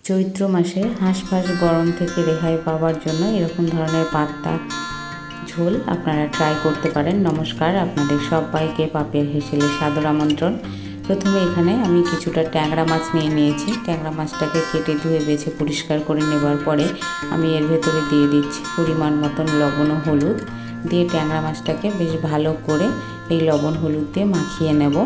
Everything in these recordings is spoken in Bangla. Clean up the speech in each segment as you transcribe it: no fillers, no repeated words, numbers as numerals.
চৈত্র মাসে হাঁসফাঁস গরম থেকে রেহাই পাওয়ার জন্য এরকম ধরনের পাতলা ঝোল আপনারা ট্রাই করতে পারেন। নমস্কার, আপনাদের সবাইকে পাপের হেসেলে সাদর আমন্ত্রণ। প্রথমে এখানে আমি কিছুটা ট্যাংরা মাছ নিয়ে নিয়েছি। ট্যাংরা মাছটাকে কেটে ধুয়ে বেছে পরিষ্কার করে নেবার পরে আমি এর ভেতরে দিয়ে দিচ্ছি পরিমাণ মতন লবণ ও হলুদ দিয়ে ট্যাংরা মাছটাকে বেশ ভালো করে এই লবণ হলুদ দিয়ে মাখিয়ে নেব।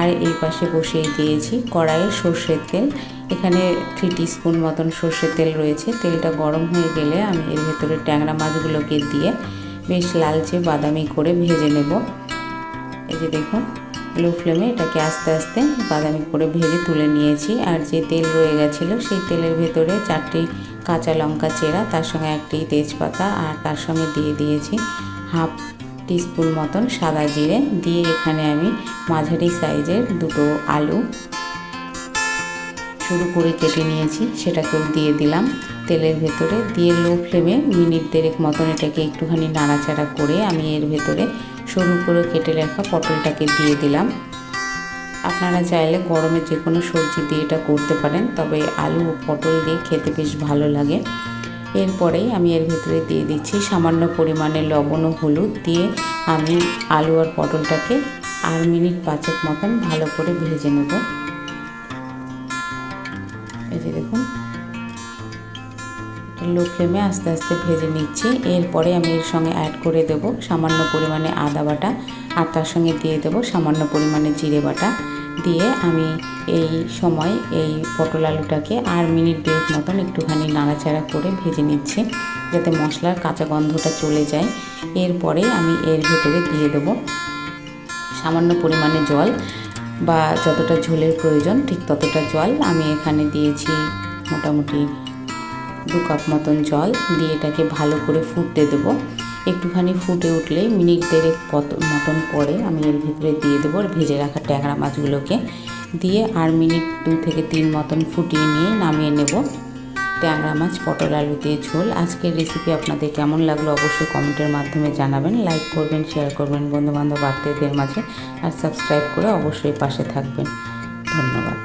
আর এই পাশে বসিয়ে দিয়েছি কড়াইয়ে সর্ষের তেল। এখানে 3 টিস্পুন মতন সর্ষের তেল রয়েছে। তেলটা গরম হয়ে গেলে আমি এর ভেতরে ট্যাংরা মাছগুলোকে দিয়ে বেশ লালচে বাদামি করে ভেজে নেব। এই যে দেখুন, লো ফ্লেমে এটাকে আস্তে আস্তে বাদামি করে ভেজে তুলে নিয়েছি। আর যে তেল রয়ে গেছিলো সেই তেলের ভেতরে 4টি কাঁচা লঙ্কা চেরা, তার সঙ্গে 1টি তেজপাতা, আর তার সঙ্গে দিয়ে দিয়েছি হাফ টিস্পুন মতন সাদা জিরে দিয়ে এখানে আমি মাঝারি সাইজের 2টো আলু শুরু করে কেটে নিয়েছি, সেটাকেও দিয়ে দিলাম তেলের ভেতরে। দিয়ে লো ফ্লেমে মিনিট 1.5 মতন এটাকে একটুখানি নাড়াচাড়া করে আমি এর ভেতরে সরু করে কেটে রাখা পটলটাকে দিয়ে দিলাম। আপনারা চাইলে গরমে যে কোনো সবজি দিয়ে এটা করতে পারেন, তবে আলু ও পটল দিয়ে খেতে বেশ ভালো লাগে। এরপরেই আমি এর ভেতরে দিয়ে দিচ্ছি সামান্য পরিমাণে লবণ ও হলুদ দিয়ে আমি আলু আর পটলটাকে আর মিনিট 5 মতন ভালো করে ভেজে নেব। এই যে দেখুন, লো ফ্লেমে আস্তে আস্তে ভেজে নিচ্ছি। এরপরে আমি এর সঙ্গে অ্যাড করে দেব সামান্য পরিমাণে আদা বাটা, আর তার সঙ্গে দিয়ে দেব সামান্য পরিমাণে জিরে বাটা। দিয়ে আমি এই সময় এই পটল আলুটাকে আর মিনিট 2 মতন একটুখানি নাড়াচাড়া করে ভেজে নিচ্ছি, যাতে মশলার কাঁচা গন্ধটা চলে যায়। এরপরে আমি এর ভেতরে দিয়ে দেব সামান্য পরিমাণে জল, বা যতটা ঝোলের প্রয়োজন ঠিক ততটা জল। আমি এখানে দিয়েছি মোটামুটি 2 কাপ মতন জল দিয়ে এটাকে ভালো করে ফুটতে দেব। একটুখানি ফুটে উঠলেই মিনিট 1.5 মতন পরে আমি এর ভিতরে দিয়ে দেবো ভেজে রাখা ট্যাংরা মাছগুলোকে দিয়ে আর মিনিট 2 থেকে 3 মতন ফুটিয়ে নিয়ে নামিয়ে নেব ট্যাংরা মাছ পটল আলু দিয়ে ঝোল। আজকের রেসিপি আপনাদের কেমন লাগলো অবশ্যই কমেন্টের মাধ্যমে জানাবেন। লাইক করবেন, শেয়ার করবেন বন্ধুবান্ধব আত্মীয়দের মাঝে, আর সাবস্ক্রাইব করে অবশ্যই পাশে থাকবেন। ধন্যবাদ।